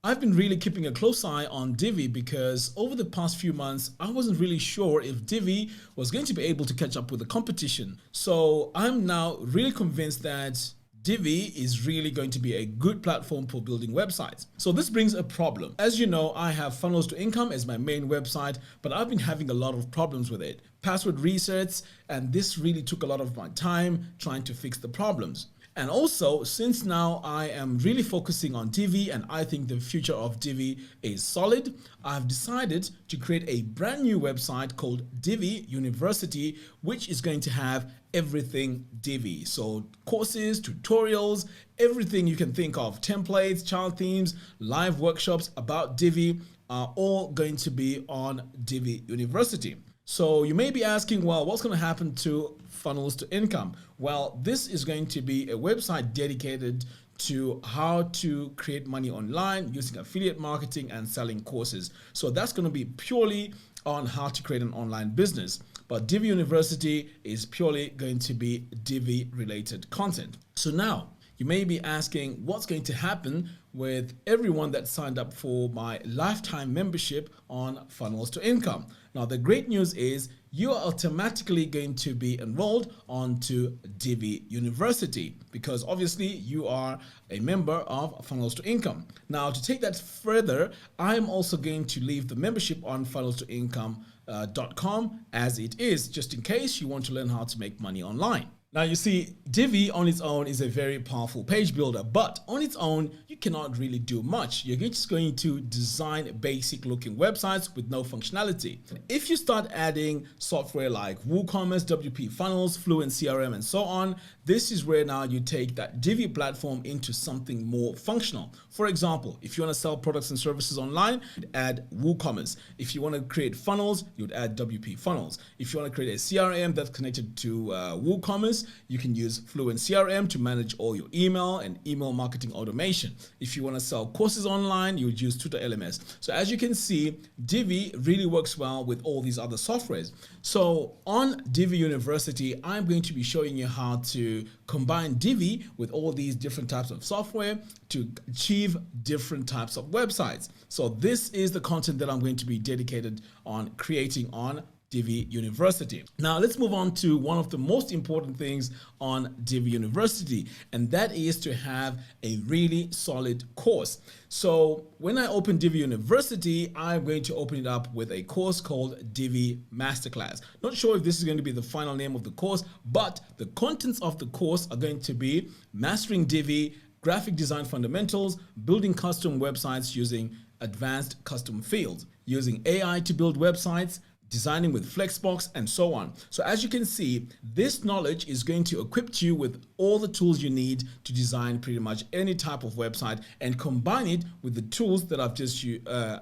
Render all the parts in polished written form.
I've been really keeping a close eye on Divi because over the past few months, I wasn't really sure if Divi was going to be able to catch up with the competition. So I'm now really convinced that Divi is really going to be a good platform for building websites. So this brings a problem. As you know, I have Funnels to Income as my main website, but I've been having a lot of problems with it. Password resets, and this really took a lot of my time trying to fix the problems. And also, since now I am really focusing on Divi and I think the future of Divi is solid, I've decided to create a brand new website called Divi University, which is going to have everything Divi. So courses, tutorials, everything you can think of, templates, child themes, live workshops about Divi are all going to be on Divi University. So you may be asking, well, what's going to happen to Funnels to Income? Well, this is going to be a website dedicated to how to create money online using affiliate marketing and selling courses. So that's going to be purely on how to create an online business. But Divi University is purely going to be Divi related content. So now you may be asking what's going to happen with everyone that signed up for my lifetime membership on Funnels to Income. Now, the great news is you are automatically going to be enrolled onto Divi University because obviously you are a member of Funnels to Income. Now, to take that further, I'm also going to leave the membership on funnelstoincome.com as it is, just in case you want to learn how to make money online. Now you see, Divi on its own is a very powerful page builder, but on its own, you cannot really do much. You're just going to design basic looking websites with no functionality. If you start adding software like WooCommerce, WP Funnels, Fluent CRM, and so on, this is where now you take that Divi platform into something more functional. For example, if you want to sell products and services online, you'd add WooCommerce. If you want to create funnels, you'd add WP Funnels. If you want to create a CRM that's connected to WooCommerce, you can use Fluent CRM to manage all your email and email marketing automation. If you want to sell courses online, you would use Tutor LMS. So as you can see, Divi really works well with all these other softwares. So on Divi University, I'm going to be showing you how to combine Divi with all these different types of software to achieve different types of websites. So this is the content that I'm going to be dedicated on creating on Divi University. Now let's move on to one of the most important things on Divi University, and that is to have a really solid course. So when I open Divi University, I'm going to open it up with a course called Divi Masterclass. Not sure if this is going to be the final name of the course, but the contents of the course are going to be Mastering Divi, Graphic Design Fundamentals, Building Custom Websites using Advanced Custom Fields, using AI to build websites, designing with Flexbox, and so on. So as you can see, this knowledge is going to equip you with all the tools you need to design pretty much any type of website and combine it with the tools that I've just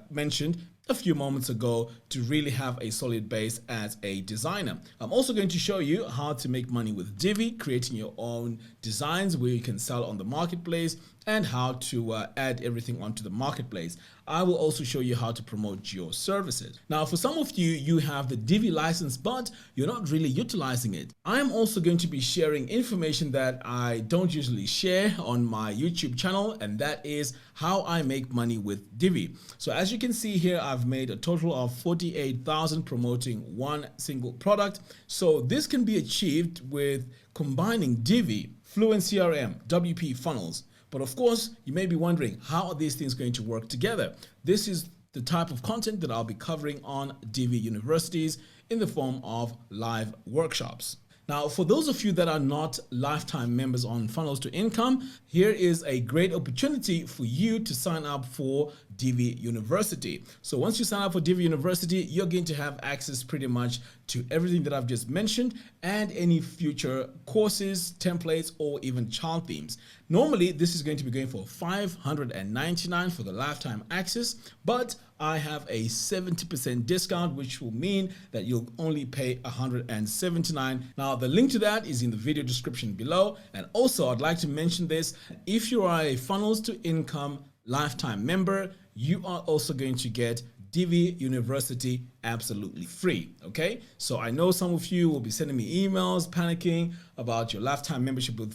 mentioned a few moments ago to really have a solid base as a designer. I'm also going to show you how to make money with Divi, creating your own designs where you can sell on the marketplace, and how to add everything onto the marketplace. I will also show you how to promote your services. Now, for some of you, you have the Divi license, but you're not really utilizing it. I'm also going to be sharing information that I don't usually share on my YouTube channel, and that is how I make money with Divi. So as you can see here, I've made a total of 48,000 promoting one single product. So this can be achieved with combining Divi, Fluent CRM, WP Funnels. But of course, you may be wondering, how are these things going to work together? This is the type of content that I'll be covering on Divi Universities in the form of live workshops. Now, for those of you that are not lifetime members on Funnels to Income, here is a great opportunity for you to sign up for Divi University. So once you sign up for Divi University, you're going to have access pretty much to everything that I've just mentioned and any future courses, templates, or even child themes. Normally, this is going to be going for $599 for the lifetime access, but I have a 70% discount, which will mean that you'll only pay $179. Now, the link to that is in the video description below. And also, I'd like to mention this. If you are a Funnels to Income lifetime member, you are also going to get Divi University absolutely free. Okay, so I know some of you will be sending me emails panicking about your lifetime membership with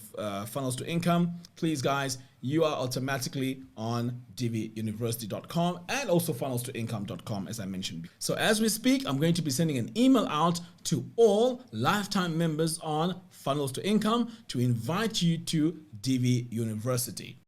Funnels to Income. Please guys, you are automatically on diviuniversity.com and also funnelstoincome.com, as I mentioned. So as we speak, I'm going to be sending an email out to all lifetime members on Funnels to Income to invite you to Divi University.